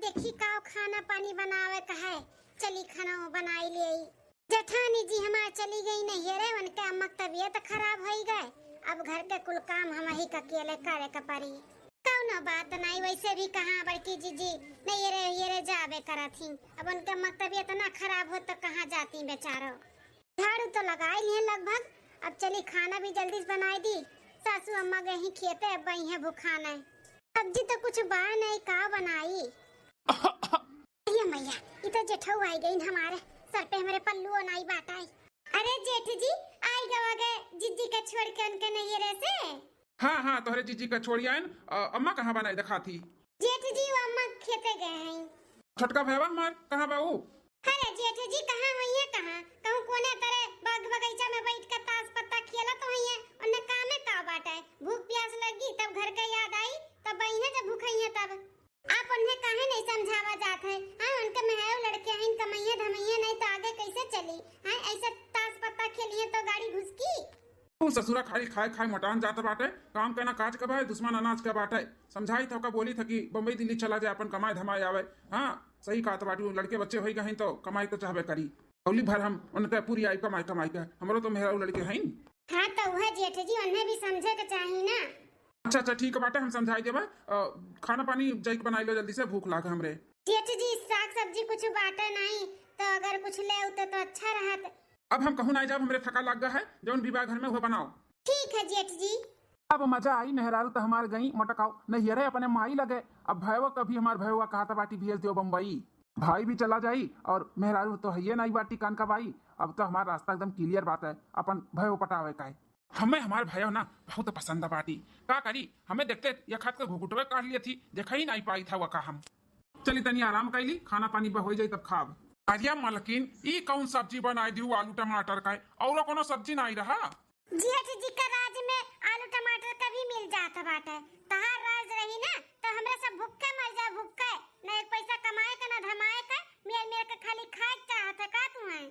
देखी का खाना पानी बनावे का है। चली खाना बनाई ले। जेठानी जी हमार चली गई नहीं रे, उनके अम्मा तबीयत खराब हो गए। अब घर के कुल काम हम ही अकेले करे का पड़ी। कौनो बात नहीं, वैसे भी कहाँ बड़की जीजी नहीं रे ये रे जावे करा थी। अब उनके अम्मा तबीयत ना खराब हो तो कहाँ जाती बेचारो। झाड़ू तो लगाई लिए लगभग। अब चली खाना भी जल्दी से बनाई दी। सासू अम्मा गई ही खेते, अब वही है भूखाना है। सब्जी तो कुछ बाहर नहीं का बनाई। ये मैया ये तो जेठऊ आई गई हमारे सर पे, हमारे पल्लू और नाई बाटाई। अरे जेठ जी आई गवा गए जीजी का छोड़ के उनके नहीं रे से। हाँ हाँ तोहरे जीजी का छोड़ी आइन। अम्मा कहाँ बनाई दिखा थी? जेठ जी वो अम्मा खेते गए हैं। छोटका भैया हमार कहाँ बाऊ? अरे जेठ जी कहाँ हुई है, कहाँ कहूँ कोने तरह बाग बगीचा में बैठ कर ताश पत्ता खेला तो हुई है। उन्हें काम है का बाटा है। भूख प्यास लगी तब घर का याद आई, तब वही है जब भूख है तब। आप उन्हें काहे नहीं समझावा जात है? हाँ उनके महयो लड़के हैं, कमैया धमैया नहीं तो आगे कैसे चली? हाँ ऐसे ताश पत्ता खेलिए तो गाड़ी घुसकी। तू ससुरा खाई खाए खाए मटान जाता बाटे। काम कहना काज का बाटे, दुश्मन अनाज का बाटे। समझाई तो का बोली था कि बम्बई दिल्ली चला जाए अपन कमाए धमाए आवे। हाँ सही कहा बाटी, लड़के बच्चे हो गए तो कमाई तो चाहबे करी। अवली भर हम उनके पूरी आई कमाई कमाई का, हमरो तो मेहरा लड़के हैं। हाँ तो वह जेठ जी उन्हें भी समझे के चाहिए ना। अच्छा अच्छा ठीक है बाटे, हम समझाई देबा। खाना पानी जैक बनाई लो जल्दी से, भूख लागे हमरे। जेठ जी साग सब्जी कुछ बाटे नहीं तो अगर कुछ ले उते तो अच्छा रहत। अब हम कहूँ ना जब हमरे थका लग गया है, जौन विवाह घर में वो बनाओ। ठीक है जेठ जी। अब मजा आई, मेहरारू तो हमारे गई मटकाओ नहीं रे अपने माई लगे। अब भैया कभी हमारे भैया कहा था बाटी भेज दियो बम्बई, भाई भी चला जाई और मेहरारू तो है नहीं बाटी कान का भाई। अब तो हमारा रास्ता एकदम क्लियर बात है, अपन भैया पटावे का है। हमें हमारे भैया ना बहुत पसंद है बाटी। का करी हमें देखते या खाद के घुघुटवे काट लिए थी, देखा ही नहीं पाई था वो का हम। चली तनी आराम कैली, खाना पानी हो जाई तब खाब। अरिया मलकिन ई कौन सब्जी बनाई दी? आलू टमाटर का और कोनो सब्जी नहीं रहा? जेठ जी का राज में आलू टमाटर का भी मिल जाता बाटे। तहार राज रही ना तो हमरा सब भूखे मर जा भूखे। ना एक पैसा कमाए का ना धमाए का, मेर के खाली खाए चाहत का तू है।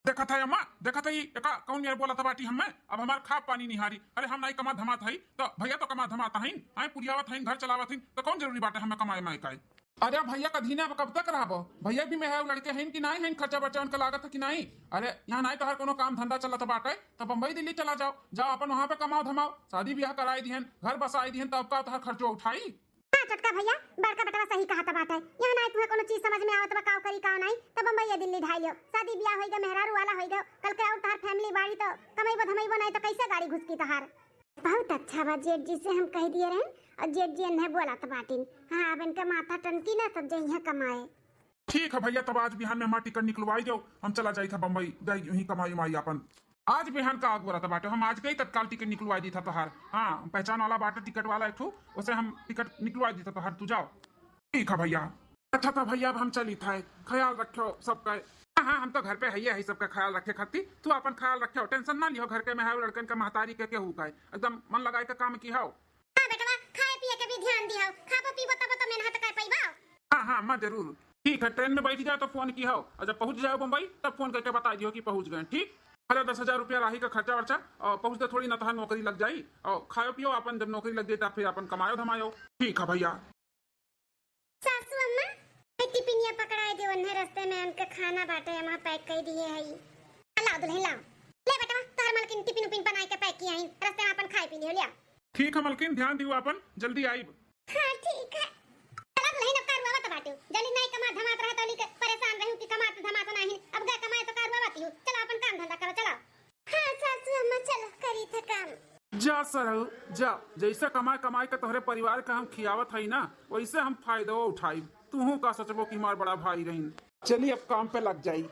देखा था अम्मा, देखा था ये का कौन यार बोला था बाटी हमें। अब हमार खा पानी नहीं हारी। अरे हम नहीं कमा धमात है तो भैया तो कमा धमाता है, आए पुरियावत है, घर चलावत है, तो कौन जरूरी बात है हमें कमाए माए का? अरे भैया का धीना कब तक रहा? भैया भी मेहरा लड़के हैं कि नहीं है, खर्चा बच्चा उनका लागत है कि नहीं? अरे यहाँ नहीं तो हर कोनो काम धंधा चला बाटे तो बम्बई दिल्ली चला जाओ, जाओ अपन वहाँ पे कमाओ धमाओ, शादी ब्याह कराई दिहन, घर बसाई दिहन, तब का तो खर्चो उठाई। हां छोटका भैया बड़का बेटा सही कहा था बाटे। यहाँ नहीं तुम्हें कोनो चीज समझ में आवत बा का करी का नहीं तो बम्बई दिल्ली ढाई लो, शादी ब्याह होई गए, मेहरारू वाला होई गए, कल के और तार फैमिली बाड़ी तो कमाई धमाई नहीं तो कैसे गाड़ी घुसकी तहार। बहुत अच्छा बा जेठ जी से हम कह दिए रहे और जेठ जी ने बोला था बाटिन। हाँ अब इनका माथा टनकी ना तब जइया कमाए। ठीक है भैया, तब आज बिहान में हमारी टिकट निकलवाई दो, हम चला जाई था बम्बई, जाई यूं ही कमाई माई अपन। आज बिहान का आग बोला था बाटे, हम आज गई तत्काल टिकट निकलवाई दी था तोहार। हाँ पहचान वाला बाटे टिकट वाला एक ठू, उसे हम टिकट निकलवाई दी था तोहार, तू जाओ। ठीक है भैया। अच्छा था भैया, अब हम चली था, ख्याल रखो सबका। हाँ हम तो घर पे है सबका ख्याल रखे खाती, तू अपन ख्याल रखो, टेंशन ना लियो। घर के में है लड़कन का महतारी के केहू का एकदम मन लगाए का काम की हो। हां बेटा खाए पिए के भी ध्यान दियो, खाबो पीबो तब तो मेहनत कर पाइबा। हाँ हाँ मैं जरूर। ठीक है, ट्रेन में बैठ जाओ तो फोन की हो, और जब पहुंच जाओ मुंबई तब फोन करके बता दियो कि पहुंच गए। ठीक, अरे 10,000 रुपया राही का खर्चा वर्चा, और पहुंचते थोड़ी ना तो नौकरी लग जाई, और खाओ पियो अपन, जब नौकरी लग जाए तब फिर अपन कमायो धमायो। ठीक है भैया। सासू अम्मा टिफिनिया पकड़ाई दे, उन्हें रास्ते में उनके खाना बाटे हम पैक कर दिए है। लाओ दुल्हन लाओ, ले बेटा तार मलकिन टिफिन उपिन बनाई के पैक किया है, रास्ते में अपन खाई पी लियो। लिया ठीक है मलकिन, ध्यान दियो अपन, जल्दी आई। हां ठीक है। चला दुल्हन अब कारवा मत बाटू, जल्दी नहीं कमा धमात रहा तो ली परेशान रहूं कि कमात धमात नहीं, अब गा कमाए तो कारवा बाती हूं। चलो अपन काम धंधा करो, चलो। हां सासू अम्मा चलो करी थे काम। जा सर जा, जैसे कमाए कमाए के तोहरे परिवार का हम खियावत है ना, वैसे हम फायदा उठाई। तू का सोचबो कि हमार बड़ा भाई रही। चलिए अब काम पे लग जाई।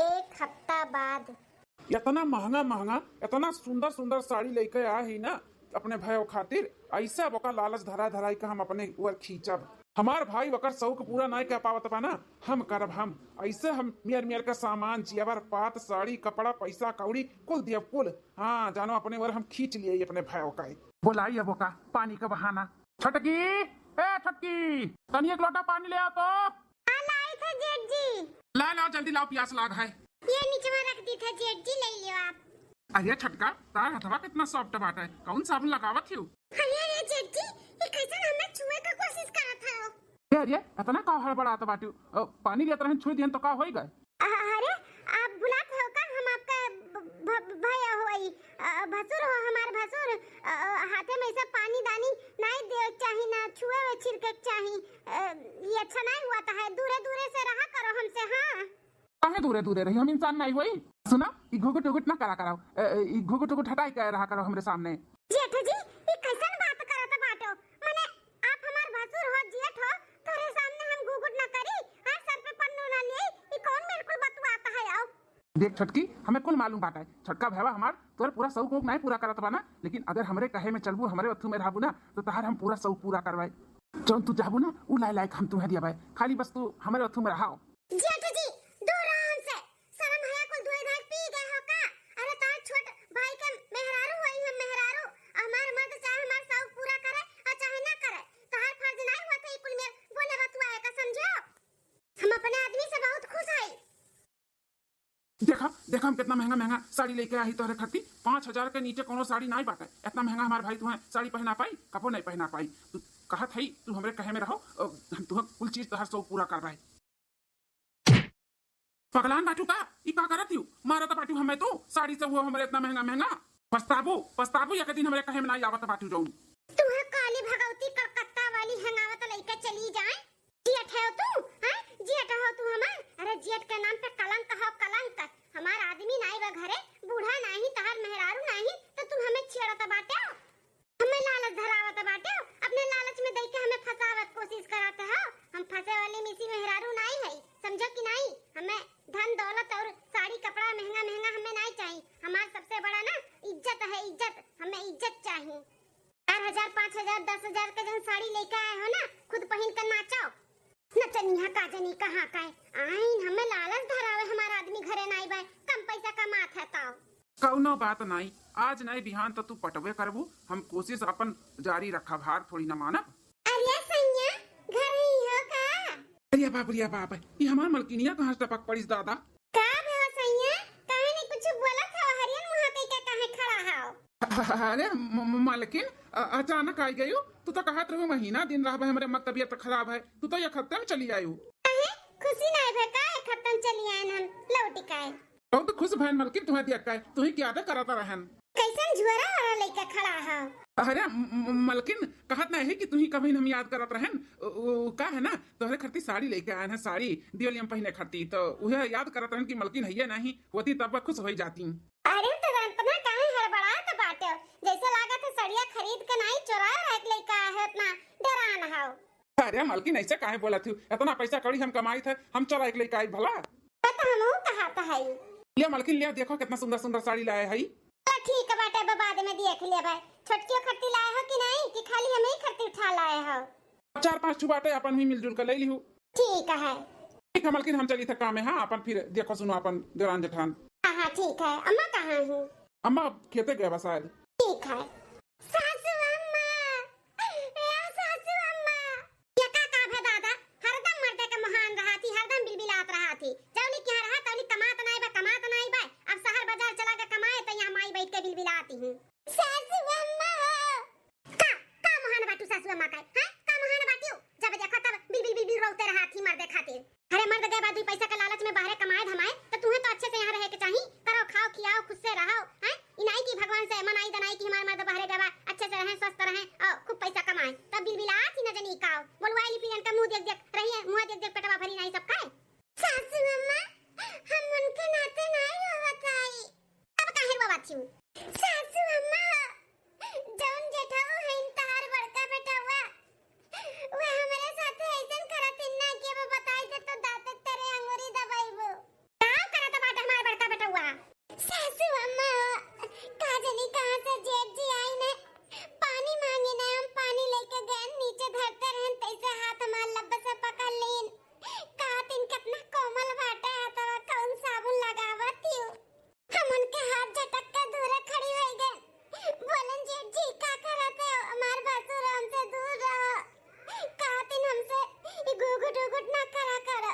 एक हफ्ता बाद इतना महंगा महंगा इतना सुंदर सुंदर साड़ी लेके आए ही ना अपने भाई खातिर, ऐसा बका लालच धरा धराई का हम अपने ऊपर खींचब। हमार भाई वकर शौक पूरा नहीं कर पावत बा ना, हम करब। हम ऐसे हम मियर का सामान जेवर पात साड़ी कपड़ा पैसा कौड़ी कुल दिया कुल। हाँ जानो अपने वर हम खींच लिए अपने भाई का। बोलाई अब का पानी का बहाना। छटकी ए छटकी, तनी एक लोटा पानी ले आओ तो। लाए थे जेठ जी। लाओ जल्दी लाओ, प्यास लाग है। ये नीचे में रख दी था जेठ जी, ले लियो आप। अरे छटका तार हथवा कितना सॉफ्ट बाटा है, कौन साबुन लगावत हो? अरे जेठ जी ये कैसे हमें छुए का कोशिश करत है? अरे इतना का हड़बड़ाता बाटू पानी लेत रहन छुई दिहन तो का होई गए। अरे आप बुलात हो का? हम आपका भैया होई, भसुर हो, हमार भसुर। हाथे में सब पानी दानी नहीं दे चाही, ना छुए हुए छिड़के चाही। ये अच्छा नहीं हुआ है। दूरे दूरे से रहा करो हमसे। हाँ काहे दूरे दूरे रही, हम इंसान नहीं होई। सुना ई घुघुट उघुट ना करा कराओ, ई घुघुट उघुट हटाई के रहा करो हमरे सामने। जेठ जी ये कैसन बात करत बाटो? माने आप हमार भसुर हो, जेठ हो, तोरे सामने हम घुघुट ना करी? हां सर पे पन्नू ना ले, ये कौन मेरे को बतवाता है? आओ देख छटकी, हमें कुल मालूम बाटा है छटका भैया हमार तोर पूरा शौक नहीं पूरा करत बा ना, लेकिन अगर हमरे कहे में चलबू, हमरे अथु में रहबू ना, तो तहार हम पूरा शौक पूरा करवाए। जौन तू चाहबू ना उ लाई लायक हम तुम्हें दिया भाई, खाली बस तू हमरे अथु में रहाओ। जेठ जी दूर हमसे, शर्म हया कुल धोए धाय पी गए हो का? अरे तार छोट भाई के मेहरारू होई, हम मेहरारू। हमार मर्द चाहे हमार शौक पूरा करे और चाहे ना करे, तहार फर्ज नहीं हुआ था कुल में बोले बतवाए का, समझो? हम अपने आदमी से बहुत खुश हई। देखा देखा हम कितना महंगा महंगा साड़ी लेके आई तोहरे खातिर। 5000 के नीचे कोनो साड़ी नहीं बाटे। इतना महंगा हमार भाई तुम्हें साड़ी पहना पाई, कपो नहीं पहना पाई। तू कहा थई तू हमरे कहे में रहो, हम तुम्हें कुल चीज तोहर शौक पूरा करवाए। पगलान बाटू का ई का करत हूँ, मारत बाटू हमें तो साड़ी से वो हमरे इतना महंगा महंगा। पछताबो पछताबो एक दिन हमरे कहे में नहीं आवत बाटू जौन। तुम्हें काली भगवती कलकत्ता वाली हंगावत लेके चली जाए। जेठ है तू? हैं जेठ हो तू हमार? अरे जेठ के नाम पे कलंक हो, कलंक। हमार आदमी नहीं बा घरे, बूढ़ा नहीं, तहार मेहरारू नहीं, तो तू हमें छेड़त बाटे, हमें लालच धरावत बाटे, अपने लालच में देके हमें फंसावत कोशिश करत हो। हम फंसे वाली मिसी मेहरारू नहीं है, समझो कि नहीं? हमें धन दौलत और साड़ी कपड़ा महंगा महंगा हमें नहीं चाहिए। हमार सबसे बड़ा ना इज्जत है, इज्जत। हमें इज्जत चाहिए। 4000 5000 10,000 के जन साड़ी लेके आए हो ना, खुद पहन कर नाचो। नचनिया काजनी कहाँ का है? आइन हमें लालच धरावे, हमारा आदमी घरे नहीं बाय, कम पैसा कमात है ताऊ। कौनो बात नहीं, आज नहीं बिहान तो तू पटवे करबू। हम कोशिश अपन जारी रखा, भार थोड़ी न माना। अरे सैया घर ही हो का? अरे बाप ये हमार मलकिनिया कहाँ से टपक पड़ी दादा। का भे सैया? काहे नहीं कुछ बोलत हो? हरियन मुहा कई के काहे खड़ा हो? अरे मालकिन अचानक आई गई। तू तो कहत रहो महीना दिन रह हमरे मत तबियत खराब है, तू तो ये खत्ते में चली आयु। खुशी नहीं भे का खत्म चली आए हम लौटी काए। बहुत खुश भैन मलकिन तुम्हें दिया का तू ही क्या करता रहन। कैसन झुरा हरा लेके खड़ा हो? अरे मलकिन कहत नहीं है कि तू ही कभी हम याद करत रहन। का है ना तोहरे खरती साड़ी लेके आए हैं, साड़ी दिवाली हम पहने खरती, तो उहे याद करत रहन कि मलकिन है नहीं होती तब खुश हो जाती। अरे तो इतना काहे हड़बड़ात बाटे? जैसे लागत है सड़िया खरीद के नहीं चुरा रख लेके आए है, इतना डरान हो। अरे मलकिन ऐसे काहे बोला थी? इतना पैसा कड़ी हम कमाई थे, हम चला एक लेके आई भला। पता हम कहाता है ले मलकिन ले देखो कितना सुंदर सुंदर साड़ी लाए है। ठीक है बाटे, बाद में देख ले भाई। छोटकी खट्टी लाए हो कि नहीं, कि खाली हमें ही खट्टी उठा लाए हो? 4-5 बाटे अपन ही मिलजुल कर ले ली हूँ। ठीक है ठीक है मलकिन हम चली थे काम में। हाँ अपन फिर देखो सुनो अपन देरान जेठान। हाँ ठीक है। अम्मा कहाँ है? अम्मा खेते गए बस शायद। ठीक है। सासू अम्मा, सासू अम्मा। ये का भे दादा? हरदम मर्दे के महान रहा थी, हरदम बिलबिलात रहा थी। जौनी क्या रहा तौनी कमात नहीं बा, कमात नहीं बा। अब शहर बाजार चला के कमाए तो यहाँ माई बैठ के बिलबिलाती हूँ। सासू अम्मा का महान बाटू सासू अम्मा का? हैं का महान बाटू? जब देखा तब बिल बिल बिल रोते रहा थी मर्दे खातिर। अरे मर्द गए बाद 2 पैसा के लालच में बाहर कमाए धमाए, तो तुम्हें तो अच्छे से यहाँ रहे के चाहिए। करो खाओ खियाओ खुद से रहो। हैं इनाई की भगवान से मनाई दनाई की हमारे मर्द बाहर गए अच्छे से रहें, स्वस्थ रहें और खूब पैसा कमाएं, तब बिलबिलात ही न जनी काओ। बोलवाई लिपियन का मुंह देख देख रहिए, मुंह देख देख पेटवा भरी नहीं सब खाए। सासू अम्मा हम उनके नाते नहीं रोवत आई। अब काहे रोवत छी? सासू अम्मा जौन जेठाऊ है तार बड़का बेटावा, वो हमारे साथे ऐसन करत ना कि वो बताई दे तो दांत तेरे अंगूरी दबाइबो। का करत बाटे हमार बड़का बेटावा? सासू अम्मा का जनी कहां से जेठ जी आई ने पानी मांगे ना, हम पानी लेके गए, नीचे धरते रहन तैसे हाथ हमार लब्बे से पकड़ लेन। का तीन कितना कोमल बाटे हाथवा, कौन साबुन लगावत थी? हम उनके हाथ झटक के दूर खड़ी हो गए। बोलन जेठ जी का करत है? हमार भसुर हमसे दूर रहो। का तीन हमसे गुगुट गुगुट ना करा कर।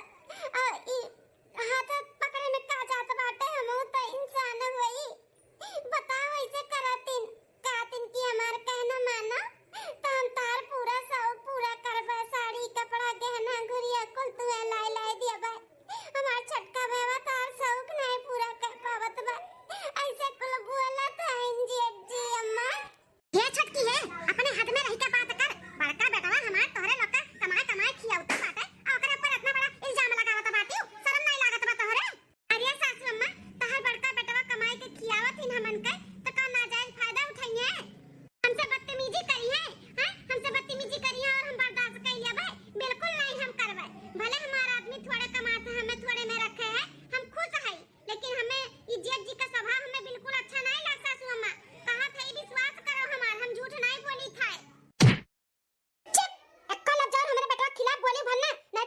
हाथ पकड़े में का जात बाटे? हम तो इंसान होई, बताओ ऐसे करतिन कातिन की हमार कहना मानो तो हम तार पूरा शौक पूरा करबे। साड़ी कपड़ा गहना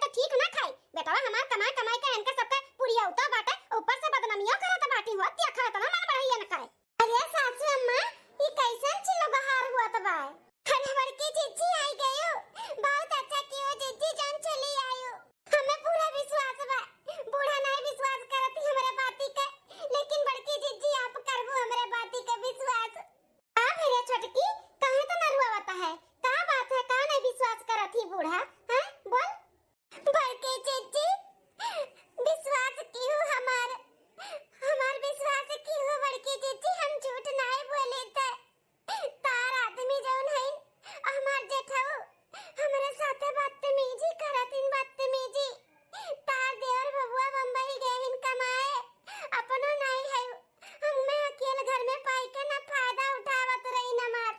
तो ठीक ना खाई बेटा हमार कमाई कमाई के इनके सबके पुरिया उता बाटे ऊपर से बदनामियों करत बाटी हो त्या खाए तना मन बढ़िया न खाए। अरे सासू अम्मा ये कैसन चिल्लो बहार हुआ त बा खाने बड़की जीजी आई गयो बहुत अच्छा कियो जीजी जान चली आयो हमें पूरा विश्वास बा बूढ़ा नहीं विश्वास करती हमारे बाती के लेकिन बड़की जीजी आप करबो हमारे बाती के विश्वास आ मेरे छोटकी कहे तो न रुआवता है का बात है का नहीं विश्वास करती बूढ़ा हैं बोल बड़की जीजी विश्वास क्यों हमार विश्वास क्यों बड़की जीजी हम झूठ नहीं बोले थे तार आदमी जौन है हमार जेठाऊ हमारे साथे बदतमीजी करतिन बदतमीजी तार देवर बबुआ बम्बई गए कमाए अपनो नहीं है हमें अकेले घर में पाई के ना फायदा उठावत रही न मार।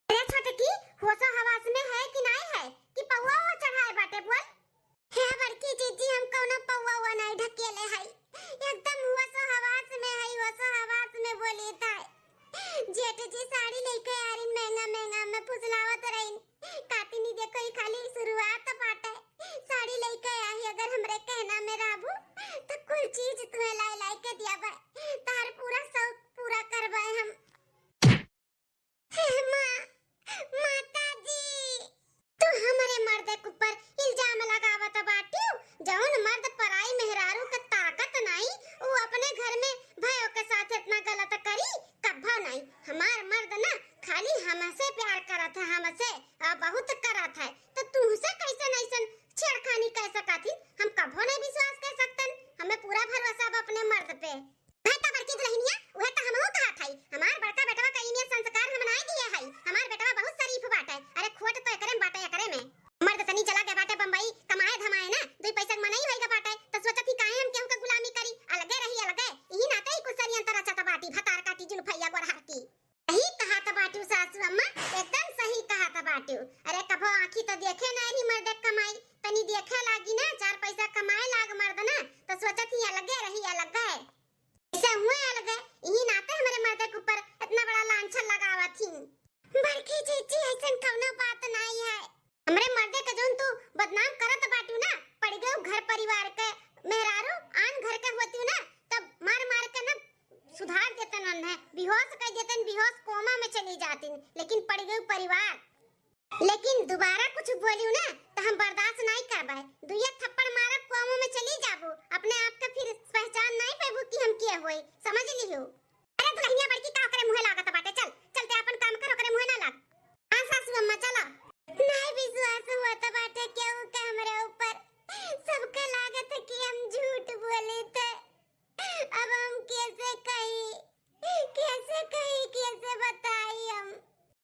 अरे छोटकी होशो हवास में है कि नहीं है कि पौवा वो चढ़ाए बाटे बोल हे बड़की जीजी हम कोनो पौवा वो नहीं ढकेले है एकदम होशो हवास में है होशो हवास में बोली था जेठ जी साड़ी लेके आ रही महंगा महंगा में फुसलावत रही काती नहीं देखो खाली शुरुआत बाटे साड़ी लेके आई अगर हमरे कहना में राबू तो कुल चीज तुम्हें लाई लाई के दिया बा तार पूरा शौक पूरा करवाए हम। हे माँ माता जी तू हमारे मर्द के ऊपर इल्जाम लगावत बाटी जौन मर्द पराई मेहरारू का ताकत नहीं वो अपने घर में भयो के साथ इतना गलत करी कब्बा नहीं हमार मर्द ना खाली हमसे प्यार करत है हमसे बहुत करत है तो तुमसे कैसे नहीं छेड़खानी कर सकती हम कभो नहीं विश्वास कर सकतन हमें पूरा भरोसा अब अपने मर्द पे है त बड़की दुल्हनिया वह त हमहु कहा थाई हमार बड़का बेटवा का इने संस्कार हम नहीं दिए है हमार बेटवा बहुत शरीफ बाटे अरे खोट तो एकरे में बाटे एकरे में मर्द तनी चला गया बाटे बम्बई कमाए धमाए ना दो पैसा मनाई होएगा बाटे तो सोचत ही काहे हम केहू के गुलामी करी अलगे रही अलगे यही नाते ही कुछ सरी अंतर अच्छा त बाटी भतार काटी जुल्फैया गोरहाटी यही कहा त बाटू सासू अम्मा एकदम सही कहा त बाटू अरे कभो आंखी तो देखे नहीं मर्द कमाई तनी देखे लागी ना चार पैसा कमाए लाग मर्द ना तो सोचत ही अलगे रही अलगे ऐसे हुए अलगे यही नाते हमारे मर्द के ऊपर इतना बड़ा लांछन लगावा थी बड़की जीजी ऐसन कौनो बात नहीं है हमरे मर्दे के जोन तू बदनाम करत बाटू ना पड़ गयो घर परिवार के मेहरारू आन घर के होती ना तब मार मार के ना सुधार देतन है बेहोश कर देतन बेहोश कोमा में चली जाती लेकिन पड़ गयो परिवार लेकिन दोबारा कुछ बोलियो ना तो हम बर्दाश्त नहीं करबे दुइया थप्पड़ मारब कोमा में चली जाबू अपने आप के फिर पहचान नहीं पेबू कि हम के होई समझ लियो। अरे दुल्हनिया बड़की का करे मुंह लागत बाटे चल चलते अपन काम करो करे मुंह ना लाग आ सासू अम्मा चला नहीं विश्वास होता बाटे क्यों के हमरे ऊपर सबके लागत है कि हम झूठ बोले थे अब हम कैसे बताई हम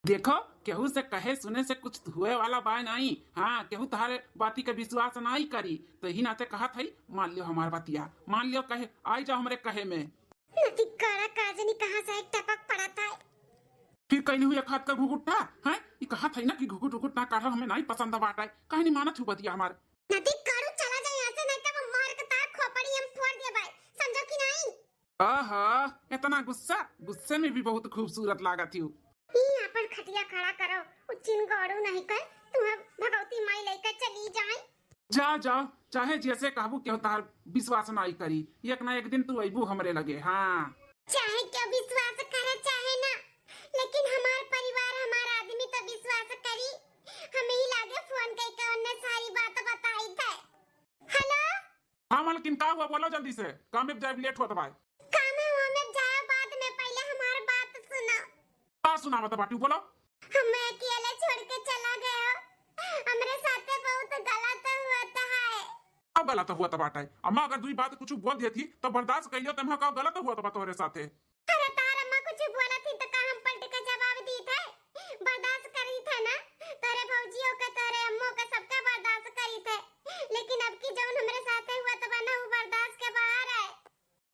देखो केहू से कहे सुने से कुछ हुए वाला बाय नहीं हाँ केहू तुम्हारे बाती के विश्वास नहीं करी तो ही नाते कहा था मान लियो हमार बतिया मान लियो कहे आई जाओ हमरे कहे में नती काड़ा काजनी कहां से एक टपक पड़ा था फिर कहली हुई एक हाथ का घुघुटा है ये कहा था ना कि घुघुट घुघुट ना काढ़ो हमें नहीं पसंद बाटा है कहीं नहीं माना छू बतिया हमार नती काड़ू चला जाए यहां से नहीं तब मार के तार खोपड़ी हम फोड़ दे भाई समझो कि नहीं। आहा इतना गुस्से में भी बहुत खूबसूरत लागत थी अपन खटिया खड़ा करो उचिन गौड़ू नहीं कर तुम भगवती माई लेकर चली जाए जाओ चाहे जैसे कहबू क्यों तार विश्वास नहीं करी एक ना एक दिन तू अबू हमरे लगे हाँ चाहे क्या विश्वास करे चाहे ना लेकिन हमार परिवार हमार आदमी तो विश्वास करी हमें ही लागे फोन करके उन्हें सारी बात बताई थे। हेलो हाँ मालकिन का हुआ बोलो जल्दी से काम में जाए लेट होता भाई काम है वो में जाए बाद में पहले हमारी बात सुनो का सुना बता बाटू बोलो हमें अकेले छोड़ के चला गया हमरे साथे बहुत गलत हुआ है अब गलत हुआ तो बाटा है अम्मा अगर दुई बात कुछ बोल दी थी तो बर्दाश्त करियो तुम का गलत हुआ तो तोरे साथे अरे तार अम्मा कुछ बोला थी तो का हम पलट के जवाब दी थे बर्दाश्त करी थे ना तेरे भौजियों के तेरे अम्मों के सबके बर्दाश्त करी थे लेकिन अब की जौन हमरे साथे हुआ तो बना वो बर्दाश्त के बाहर है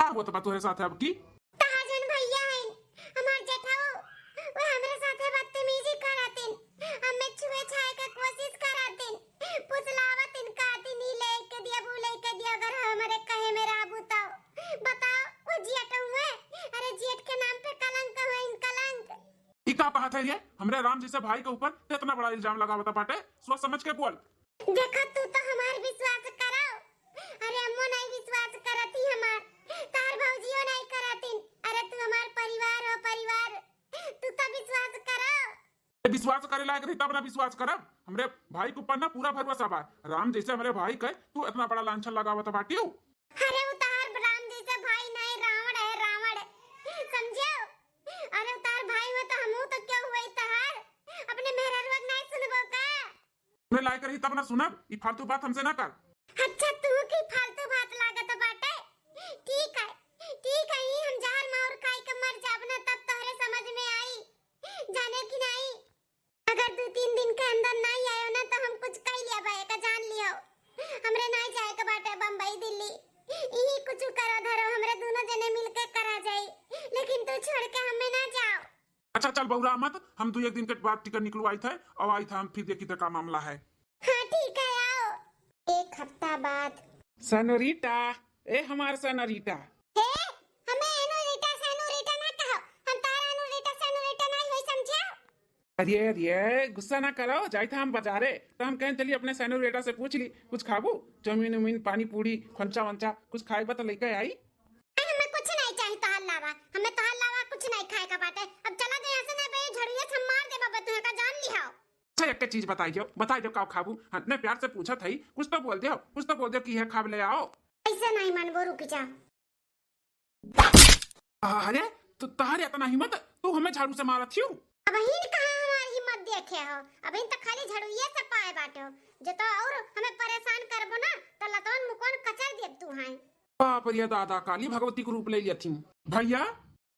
क्या हुआ तो तोरे साथे अब की ताजन भैया है हमार जेठाऊ वो हमरे साथे बदतमीजी करातिन हमें छुए छाए के कोशिश करातिन पुसलावत इनका दिन ही लेके दिया बू लेके दिया अगर हमारे कहे में राबू तो बताओ वो जेठ हुए अरे जेठ के नाम पे कलंक है इन कलंक ई का बात है ये हमरे राम जी से भाई के ऊपर इतना बड़ा इल्जाम लगा बता पाटे सोच समझ के बोल देखो तू तो हमार विश्वास करो। अरे अम्मो नहीं विश्वास करती हमार, तार भौजियो नहीं करतीन। अरे तू हमार परिवार हो, परिवार, तू तो विश्वास करो। विश्वास करे लायक रही तब ना विश्वास करब। हमरे भाई के ऊपर ना पूरा भरोसा बा। राम जैसे हमरे भाई के तू इतना बड़ा लांछन लगावत बाटी हो। अरे उतार राम जैसा भाई नहीं, रावण है, रावण, समझो। अरे उतार भाई हो तो हमहू तो क्यों हुई तहार, अपने मेहररुआ नहीं सुनबो का? मैं लायक रही तब ना सुनब। ई फालतू बात हमसे ना कर। अच्छा तू की फालतू बात लागत बाटे। ठीक है, ठीक है, ही हम जहर मार खाई के मर जाब ना तब तोहरे समझ में आई, जाने की नहीं। अगर 2-3 दिन के अंदर नहीं आयो ना तो हम कुछ कह लिया भाई का, जान लियो। हमरे नहीं जाए के बाटे बम्बई दिल्ली, यही कुछ करो धरो, हमरे दोनों जने मिलके करा जाई, लेकिन तू छोड़ के हमें ना जाओ। अच्छा चल बहुरा मत, हम 2-1 दिन के बाद टिकट निकलवाई थे और आई था हम फिर देखी तो का मामला है। हाँ ठीक है, आओ 1 हफ्ता बाद। सनोरीटा, ए हमार सनोरीटा। हे हमें एनोरीटा सनोरीटा ना कहो, हम तारा एनोरीटा सनोरीटा नहीं होई, समझा? अरे अरे गुस्सा ना करो। जाई था हम बाजारे तो हम कहें चलिए अपने सनोरीटा से पूछ ली कुछ खाबू, चाउमीन उमीन, पानी पूरी, खंचा वंचा कुछ खाए बता लेके आई। हमें कुछ नहीं चाहिए तो हल्लावा, हमें तो हल्लावा कुछ नहीं खाए का बाटे। अब चला दे ऐसे ना बे, झड़िया से मार दे बाबा, तू का जान लिहाओ। अच्छा एक चीज बता दो का खाबू। हमने प्यार से पूछा था, कुछ तो बोल दो, कुछ तो बोल दो कि है खाब ले आओ। ऐसे नहीं मनबो, रुक जा। अरे तो तहारे इतना हिम्मत, तू हमें झाड़ू से मारा थी। अब हिन कहां हमारी हिम्मत देखे हो, अब इन तो खाली झड़ुए से पाए बाटे हो। जे तो और हमें परेशान करबो ना तो लतवन मुकोन कचर देब तू हां। बाप रे दादा, काली भगवती को रूप ले लिया थी भैया।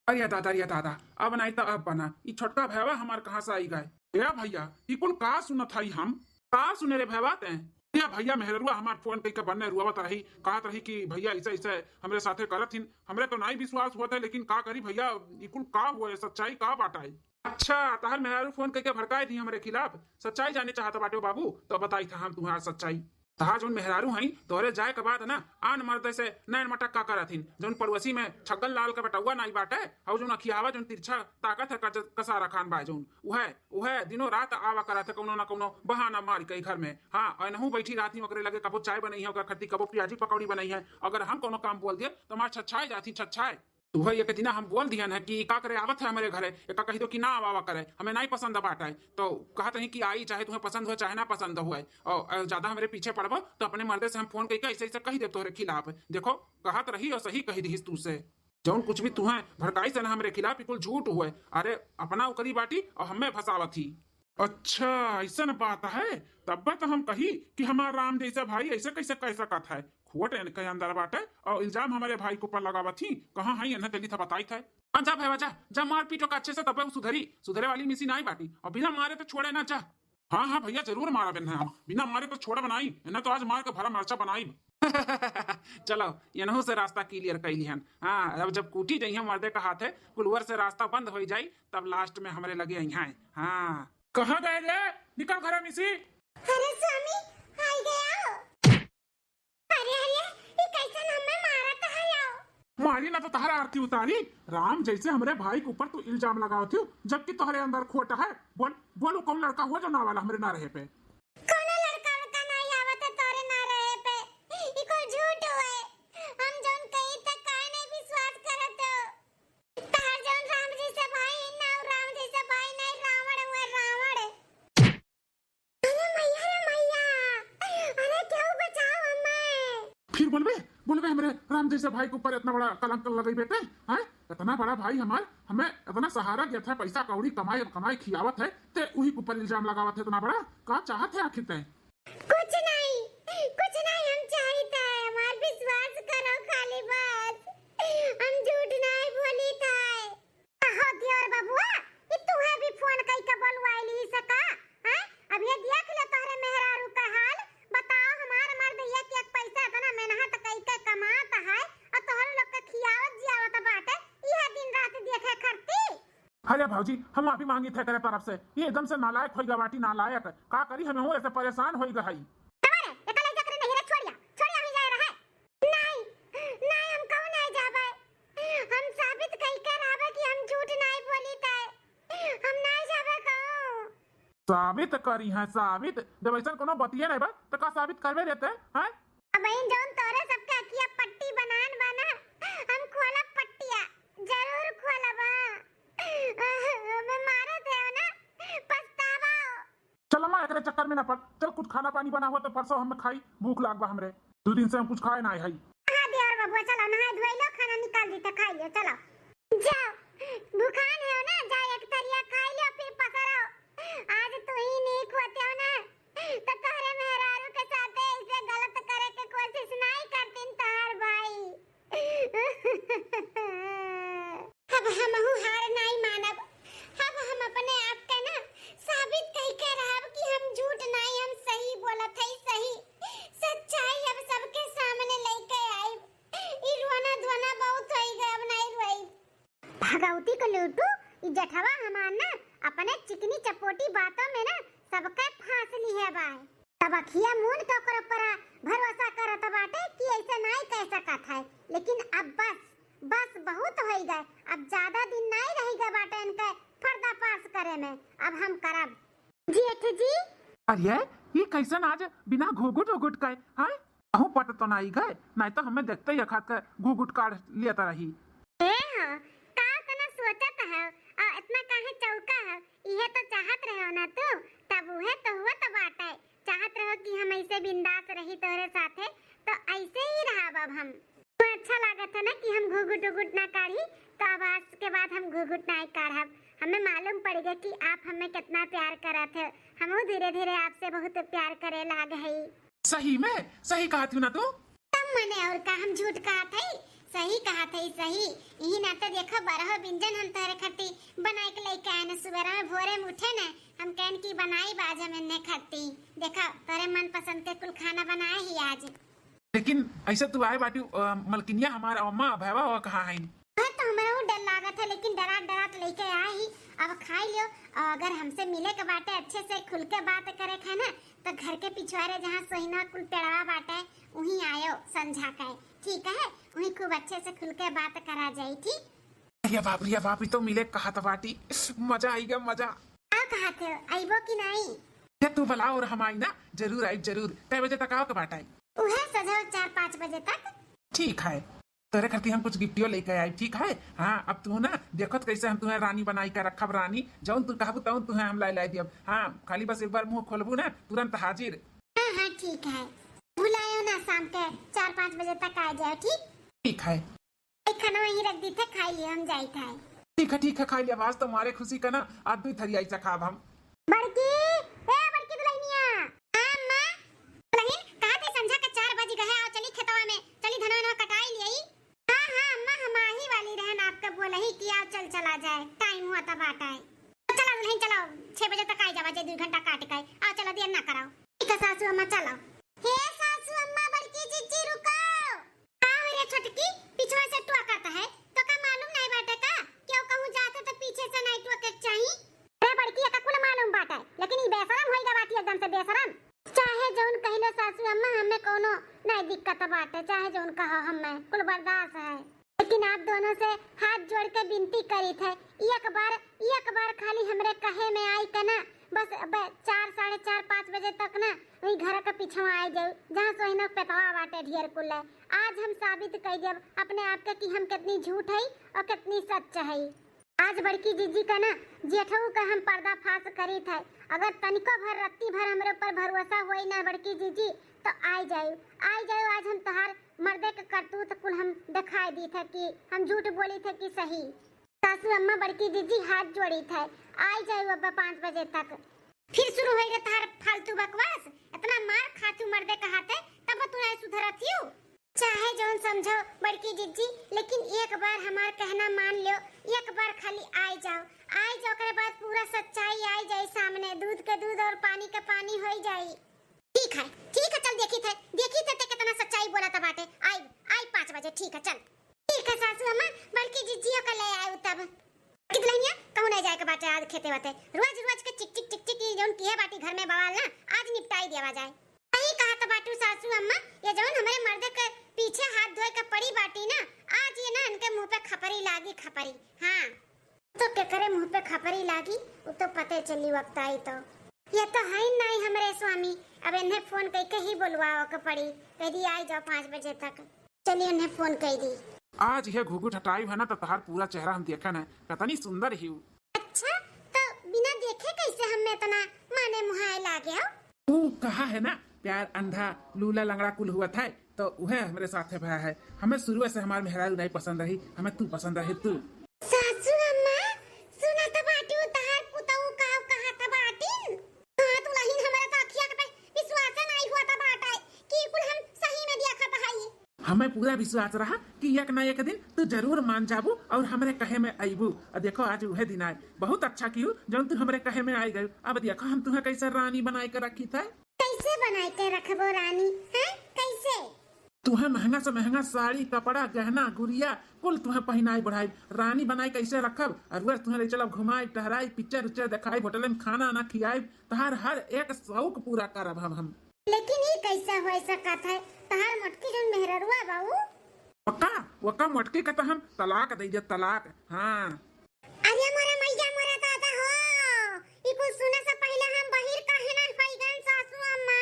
अरे दादा, अब नहीं तो अब बना। ये छोटका भैया हमार कहाँ से आई गए? या भैया ये कुल का सुनत हई, हम का सुने रे भैया ते? या भैया मेहरुआ हमार फोन कई के बनने रुआवत रही, कहत रही कि भैया ऐसे हमरे साथे करत हिन। हमरे तो नहीं विश्वास हुआ था, लेकिन का करी भैया, ये कुल का हुआ, सच्चाई का बाटा है? अच्छा तहर मेहरारू फोन करके भड़काए थी हमरे खिलाफ, सच्चाई जाने चाहता बाटे बाबू, तो बताई था हम तुम्हारा सच्चाई। तहार जोन मेहरारू हई तोहरे जाए के बाद ना आन मर्द से नैन मटक का करथिन। जोन पड़ोसी में छगन लाल का बेटौआ नहीं बाटे, और जोन अखियावा जोन तिरछा ताकत है कसारा खान बा, जोन उहे दिनों रात आवा करत है कोनो ना कोनो बहाना मार के घर में। हाँ अनहू बैठी राती ओकरे लगे कबो चाय बनई है, ओकर खत्ती कबो प्याजी पकौड़ी बनई है। अगर हम कोनो काम बोल दिए तो मार छछाए जाती, छछाए। तुह एक दिना हम बोल दिया है कि का करे आवत है हमारे घरे, एक कही दो कि ना आवा करे, हमें नहीं पसंद बाटा है। तो कहते हैं कि आई, चाहे तुम्हें पसंद हो चाहे ना पसंद हो, और ज्यादा हमारे पीछे पड़बो तो अपने मर्दे से हम फोन करके ऐसे कही दे तोहरे खिलाफ। देखो कहत रही और सही कही दी तू से, जौन कुछ भी तुम्हें भड़काई से ना हमरे खिलाफ बिल्कुल झूठ हुए। अरे अपना उकरी बाटी और हमें फसावत थी। अच्छा ऐसा न बात है, तब तो हम कही कि हमारा राम जैसा भाई ऐसे कैसे कह सकत है। खोट के अंदर बाटे और इल्जाम हमारे भाई के ऊपर लगावा थी। कहाँ है ना जल्दी था बताई था। जा भाई जा मार पीटो का अच्छे से, तब सुधरे वाली मिसी नहीं बाटी, और बिना मारे तो छोड़े ना जा। हाँ भैया जरूर मारा बिन हम, बिना मारे तो छोड़ा बनाई ना, तो आज मार के भरा मर्चा बनाई। चलो यनहू से रास्ता क्लियर कर लिहन। हाँ अब जब कूटी जइया मर्दे का हाथ है कुलवर से रास्ता बंद हो जाई, तब लास्ट में हमारे लगे यहाँ। हाँ कहाँ गए रे, निकल घर मिसी। अरे स्वामी आई गया। अरे ये कैसे हमें मारा तो है आओ। मारी ना तो तहरा आरती उतारी। राम जैसे हमारे भाई के ऊपर तू इल्जाम लगाओ थी, जबकि तुम्हारे अंदर खोट है। बोलो कौन लड़का हुआ जो ना वाला हमारे ना रहे पे? कौन लड़का का नहीं आवत है तोरे ना रहे पे? ई को झूठ हुए, हम जोन कही त काहे नहीं विश्वास करत हो। तार जोन राम जी से भाई ना, राम जी से भाई नहीं, रावण हुआ रावण। अरे मैया, अरे क्यों बचाओ हमें? फिर बोलबे हमारे राम जैसे भाई के ऊपर इतना बड़ा कलंक लगे बेटे हैं? इतना बड़ा भाई हमें इतना सहारा दिया था, पैसा कौड़ी कमाई खियावत है, ते वही के ऊपर इल्जाम लगावत है। इतना बड़ा का चाहत है आखिर तय? कुछ नहीं हम चाहते हैं, हमार विश्वास करो खाली बस, हम झूठ नहीं बोली था। हो दियोर बबुआ, ये तू है भी फोन कई के बोलवाइली सका हैं? अब ये देख ले तोहरे मेहरारू का हाल, बताओ हमार मर्द एक पैसा इतना मेहनत कई के कमाता है और तोहरे लोग के खियावत जियावत बाटे, यह दिन रात देखे करती। अरे भाजी हम माफी मांगी थे तेरे तरफ से, ये एकदम से नालायक हो गया बाटी, नालायक का करी हमें हो ऐसे परेशान हो गई। साबित करी है साबित, जब ऐसा कोनो बतिये नहीं बा तो का साबित करवे रहते हैं? अब इन जौन तोरे सबके अखिया पट्टी बनान बना, हम खोला पट्टिया जरूर खोला बा। मैं मारे थे ना, पछतावा। चल माँ एकरे चक्कर में ना पड़, चल कुछ खाना पानी बना हुआ तो परसों हम खाई, भूख लाग बा हमरे, 2 दिन से हम कुछ खाए ना है। हाँ दियार बाबू चलो नहाए धोई लो, खाना निकाल दी तो खा लियो, चलो जाओ। भूखान है ना, जा एक तरिया खा लियो फिर पसरो। आज तू ही नहीं खोते हो ना तो तोरे मेहरारू के साथ ऐसे गलत करे के कोशिश नहीं करतीन तार भाई। अब हमहू हार नहीं मानब, अब हम अपने आप के ना साबित कई के रहब कि हम झूठ नहीं, हम सही बोलत हई, सही सच्चाई अब सबके सामने लेके आई। ई रोना धोना बहुत होई गए, अब नहीं रोई। भगवती को लूटू, ई जठवा हमार ना अपने चिकनी चपोटी बातों में ना सबके फांस ली है बाय। तब अखिया मून के ओकर पर भरोसा करत बाटे कि ऐसे नहीं कह सकत है, लेकिन अब बस बहुत होई गए, अब ज्यादा दिन नहीं रहेगा बाटे इनके पर्दाफाश करे में, अब हम करब। जेठ जी अरे ये कैसन आज बिना घूघुट उघुट के हैं? अहू पट तो नहीं गए, नहीं तो हमें देखते ही खात के घूघुट काट लेता रही। का कना सोचत है और इतना काहे चौका है? इहे तो चाहत रहे हो ना तू, तब उहे तो हुआ तो बाटे। चाहत रहो कि हम ऐसे बिंदास रही तोरे साथे, तो ऐसे ही रहा अब हम। तो अच्छा लागत है ना कि हम घुघुट उघुट ना काढ़ी, तो अब आज के बाद हम घुघुट नहीं काढ़ब। हमें मालूम पड़ गया कि आप हमें कितना प्यार करत है, हमहू धीरे धीरे आपसे बहुत प्यार करे लाग है। सही में सही कहा थी ना तू? तब मने और का हम झूठ कहा थे, सही कहा थे, सही। यही ना तो देखो 12 व्यंजन हम तोरे खट्टी बनाए के लेके आए न, सुबह में भोरे में उठे न, हम कहन की बनाई बाज हमने खट्टी, देखा तोरे मन पसंद के कुल खाना बनाए ही आज। लेकिन ऐसे तू आए बाटी मलकिनिया हमारा अम्मा भैवा वो कहाँ है? तो हमारा वो डर लागत है, लेकिन डरा लेके आए ही, अब खाई लियो। अगर हमसे मिले के बाटे अच्छे से खुल के बात करे खे ना, तो घर के पिछवाड़े जहाँ सोहिना कुल पेड़वा बाटे वहीं आयो संझा के, ठीक है? वहीं खूब अच्छे से खुल के बात करा जाई, ठीक? ये बाप तो मिले कहा था बाटी, मजा आई गया मजा। आ कहा थे आइबो कि नहीं? ये तू भला और हम आई ना, जरूर आई जरूर। कै बजे तक आओ के बाटा? उहे सजो 4-5 बजे तक। ठीक है, तेरे करती हम कुछ गिफ्टियों लेके आए, ठीक है? हाँ अब तू ना देखो तो कैसे हम तुम्हें रानी बनाई कर रखब, रानी जौन तू कहबू तौन तुम्हें हम लाई दियब। हाँ खाली बस एक बार मुंह खोलबू ना तुरंत हाजिर। हाँ ठीक है, बुलायो ना शाम के 4-5 बजे तक आ जाओ, ठीक? ठीक है, एक खाना वहीं रख दी थे, खाइए हम जाई था। ठीक है खा लिया। आवाज तो हमारे खुशी का ना आज 2 थरिया ऐसा खाब हम। बड़की दुल्हनिया, हाँ माँ दुल्हन कहाँ थे? संझा के 4 बज गए, आओ चली खेतवा में, चली धनवा कटाई लियई। हाँ अम्मा हम आही वाली रहन, आपका बोला ही कि आओ चला जाए, टाइम हुआ तब आता है। तो चलो दुल्हन चलो, 6 बजे तक आ जावा, 2 घंटा काट के आओ, चलो देर ना कराओ। ठीक है सासू अम्मा चलो। हे सासू अम्मा बड़की जीजी रुको। आओ रे छोटकी, पीछे से टुआ करता है तो का मालूम नहीं बाटे का? क्यों कहूँ जाते तो पीछे से नहीं टुआ के चाहिए? रे बड़की का कुल मालूम बाटे, लेकिन ई बेशरम होइगा बाटी, एकदम से बेशरम। चाहे जौन कहिलो सासू अम्मा, हमें कोनो नहीं दिक्कत बाटे, चाहे जौन कहो हमें कुल बर्दाश्त है, लेकिन आप दोनों से हाथ जोड़ के विनती करी थे, एक बार खाली हमरे कहे में आई का ना, बस 4, 4:30, 5 बजे तक ना वही घर के पीछे आ जाओ, जहाँ सोहिनो पेटवा बाटे ढेर कुल। आज हम साबित कर देब अपने आप के कि हम कितनी झूठ है और कितनी सच है। आज बड़की जीजी का ना जेठऊ का हम पर्दाफाश करी थे, अगर तनिको भर रत्ती भर हमरे ऊपर भरोसा होई ना बड़की जीजी, तो आई जाओ आज हम तहार मर्दे के करतूत कुल हम दिखाई दी थे कि हम झूठ बोली थे कि सही। सासू अम्मा बड़की जीजी हाथ जोड़ी थे, आई जाओ अब 5 बजे तक। फिर शुरू होएगा तार फालतू बकवास, इतना मार खातू मर्दे कहाते तब तू नहीं सुधरतियो। चाहे जौन समझो बड़की जीजी, लेकिन एक बार हमार कहना मान लो, एक बार खाली आई जाओ के बाद पूरा सच्चाई आई जाए सामने, दूध के दूध और पानी के पानी हो जाए। ठीक है चल देखी थे कितना सच्चाई बोला था बाटे। आई 5 बजे, ठीक है चल। ठीक है सासू अम्मा, बड़की जीजियो का ले आए तब। कितलनिया कहूं नहीं जाए के बाटे, आज खेते बाटे रोज के चिक जौन किए बाटी घर में बवाल ना, आज निपटाई देवा जाए। सही कहा तो बाटू सासू अम्मा, ये जौन हमारे मर्दे के पीछे हाथ धोए के पड़ी बाटी ना, आज ये ना इनके मुंह पे खपरी लागी, खपरी। हाँ तो क्या करे मुंह पे खपरी लागी, वो तो पते चली वक्त आई तो। ये तो है नहीं हमारे स्वामी। अब इन्हें फोन करके ही बुलवाओ के पड़ी, कह दी आई जाओ 5 बजे तक। चलिए उन्हें फोन कर दी। आज यह घुघुट हटाई है ना तो तहार पूरा चेहरा हम देखा ना, कितनी सुंदर ही। अच्छा तो बिना देखे कैसे हमें इतना माने मुहाए ला गया? तू कहा है ना प्यार अंधा लूला लंगड़ा कुल हुआ था, तो वह हमारे साथ है भया है। हमें शुरू से हमारे मेहरारू नहीं पसंद रही, हमें तू पसंद रही। तू सासू अम्मा सुना त बाटी उतार पुताऊ कहा त बाटी। हां तू लहिन हमरा त अखिया के विश्वास नहीं हुआ त बाटा कि कुल हम सही में देखत हई। हमें पूरा विश्वास रहा कि एक न एक दिन तू जरूर मान जाबू और हमारे कहे में आईबू। और देखो आज वह दिन आए, बहुत अच्छा कियो जब तू हमारे कहे में आई गई। अब देखो हम तुम्हें कैसे रानी बनाई के रखी था। कैसे बनाई के रखबो रानी? हैं कैसे? तुम्हें महंगा से महंगा साड़ी कपड़ा गहना गुड़िया कुल तुम्हें पहनाई बढ़ाई, रानी बनाई कैसे रखब। और वह तुम्हें ले चलब घुमाई टहराई पिक्चर उच्चर दिखाई होटल में खाना ना खियाई, तहार हर एक शौक पूरा करब हम। लेकिन ये कैसा हो सकत है? तहार मटकी जोन मेहररुआ बाऊ वका मटकी का तो हम तलाक दे दे तलाक। हाँ अरे मोरा मैया मोरा दादा हो, ई कुछ सुने से पहले हम बहिर काहे ना होई गन सासू अम्मा।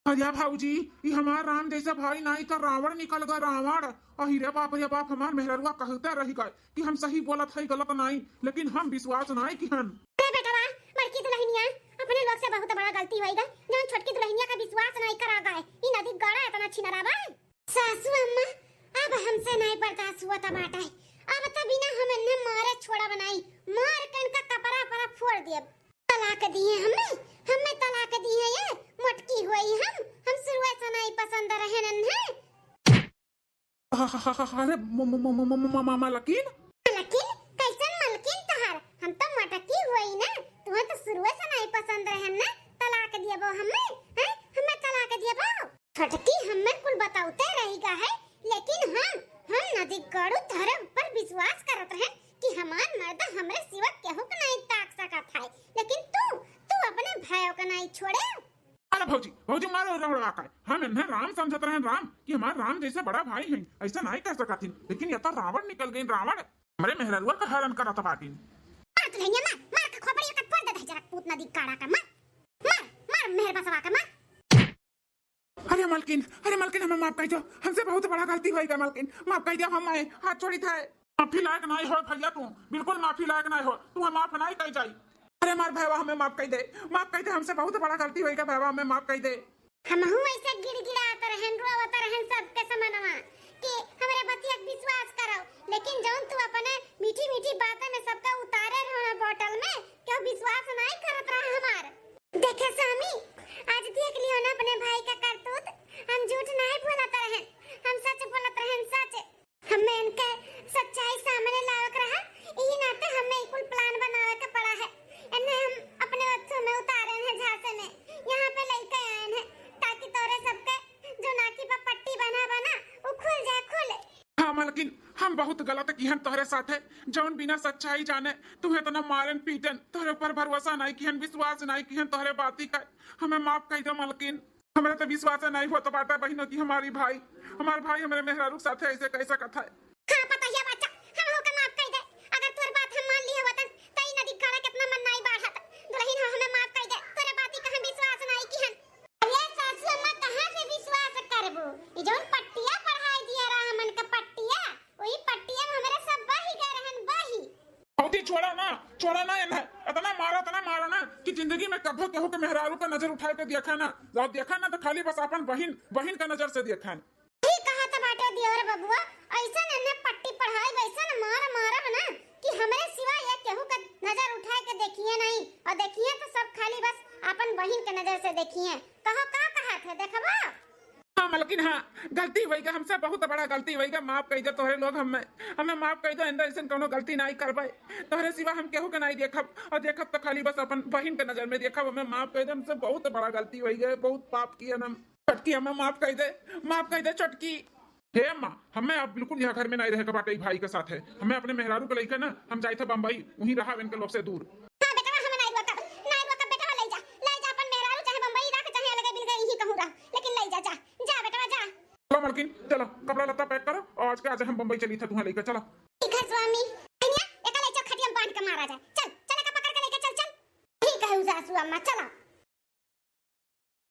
अरे भाऊजी ये हमार राम जैसा भाई नहीं तो रावण निकल गया रावण। अरे बाप हमार मेहररुआ कहते रही गए कि हम सही बोलत है गलत नहीं, लेकिन हम विश्वास नहीं कि हम। अरे बेटवा बड़की दुल्हनिया अपने लोग से बहुत बड़ा गलती होई गई जौन छोटकी दुल्हनिया का विश्वास नहीं करा गए। ई नदी गड़ा इतना छिनरावा। सासू अम्मा अब हमसे नहीं बर्दाश्त हुआ टमाटा है। अब तो बिना हम इन्हें मारे छोड़ा बनाई, मार कर इनका कपड़ा पर फोड़ दिए। तलाक दिए हमें तलाक दी है। ये मटकी हुई हम शुरू से नहीं पसंद रहे नन्हे। अरे मलकिन लेकिन कैसन मलकिन तहार? हम तो मटकी हुई ना, तुम्हें तो शुरू से नहीं पसंद रहे ना। तलाक दिए वो हमें तलाक दिए वो। छटकी हमें कुल बताते रहेगा है, लेकिन हम नदी गड़ू धर्म पर विश्वास करत रहे कि हमार मर्द हमरे सिवा केहू के नहीं ताक सकत है। लेकिन तू अपने भाइयों का नहीं छोड़े। अरे भौजी मारो रगड़वा का हम इन्हें राम समझत रहे, राम कि हमारे राम जैसे बड़ा भाई हैं, ऐसा नहीं कर सकती। लेकिन ये तो रावण निकल गई। रावण हमारे मेहररुआ का हरण करत बाटी। मार तू लइया मार के खोपड़ी का फोड़ दे जरा पूत नदी काड़ा का। मार मेहर बसवा का मार। अरे मलकिन हमें माफ कर दो, हमसे बहुत बड़ा गलती हुई है मलकिन, माफ कर दिया। हम हाथ छोड़ी था। माफी लायक नहीं हो भैया, तू बिल्कुल माफी लायक नहीं हो, तू माफ नहीं कर जाई। अरे मार भैया हमें माफ कर दे, हमसे बहुत बड़ा गलती हुई है भैया, हमें माफ कर दे। हमहू ऐसे गिड़गिड़ात रहन रोवत रहन सबके समनवा कि हमरे बतिया विश्वास करो। लेकिन जौन तू अपने मीठी मीठी बातें में सबका उतारे रहो बोतल में, क्यों विश्वास नहीं करत रहा हमार। देखे स्वामी आज देख लियो ना अपने भाई का करतूत। हम झूठ नहीं बोलत रहन, हम सच बोलत रहन सच। हमें इनके सच्चाई सामने लावक रहा, यही नाते हमें कुल प्लान बनावे के पड़ा है। इन्हें हम अपने हथों में उतारे हैं झांसे में, यहाँ पे लेके आए हैं ताकि तोरे सबके जो नाकी पर पट्टी बना वो खुल जाए। हाँ मलकिन हम बहुत गलत किहन तोहरे साथ है, जौन बिना सच्चाई जाने तुम्हें इतना मारन पीटन, तोहरे पर भरोसा नहीं किहन, विश्वास नहीं किहन तोहरे बाती का। हमें माफ कर दो मलकिन, हमें तो विश्वास नहीं होता बाटा बहनों की हमारे भाई हमारे मेहरारू साथ ऐसे कैसा कथा है। हाँ पता है बच्चा, हम होकर माफ कर दे। अगर तोर बात हम मान ली होतन तई नदी काड़ा कितना मन नहीं बढ़त। दुल्हन हो हमें माफ कर दे, तोरे बाती का हम विश्वास नहीं किहन। ये सासू अम्मा कहां से विश्वास करबो? ई जोन पट्टिया पढ़ाई दिया रहा मन का पट्टिया, वही पट्टिया में हमारे सब बही गए रहन बही। औती छोड़ा ना इन्हें, इतना मारा ना कि जिंदगी में कभी केहू के मेहरारू का नजर उठा के देखा ना, जब देखा ना तो खाली बस अपन बहन का नजर से देखा। ठीक कहा त बाटे दियोर बबुआ, ऐसा ने पट्टी पढ़ाई वैसा न मारब ना कि हमारे सिवा ये केहू का नजर उठा के देखिए नहीं, और देखिए तो सब खाली बस अपन बहन के नजर से देखिए। कहो का कहा थे देखबा। हाँ मलकिन हाँ गलती हुई गया, हमसे बहुत बड़ा गलती हुई गया, माफ कर दो तोहरे लोग हमें माफ कर दो। अंदर ऐसे कोनो गलती नहीं करबे, तोहरे सिवा हम केहू के नहीं देखब, और देखब तो खाली बस अपन बहन के नजर में देखब। हमें माफ कर दे, हमसे बहुत बड़ा गलती हुई गई, बहुत पाप किया हम। चटकी हमें माफ कर दे चटकी। हे अम्मा हमें अब बिल्कुल यहाँ घर में नहीं रहेगा बाटे भाई के साथ है। हमें अपने मेहरारू को लेकर ना हम जाए थे बम्बई, वहीं रहा इनके लोग से दूर। हां बेटा हमें नहीं रोका बेटा, ले जा अपन मेहरारू चाहे बम्बई रख चाहे अलग बिल गई ही कहूं रहा, लेकिन ले जा बेटा जा। चलो मलकिन चलो कपड़ा लत्ता पैक करो, और आज के आज हम बम्बई चली था तुम्हें लेकर। चलो ठीक है स्वामी, एक ले चल खटिया बांध के मारा जाए। चल का पकड़ के लेके चल। ठीक है सासू अम्मा चलो।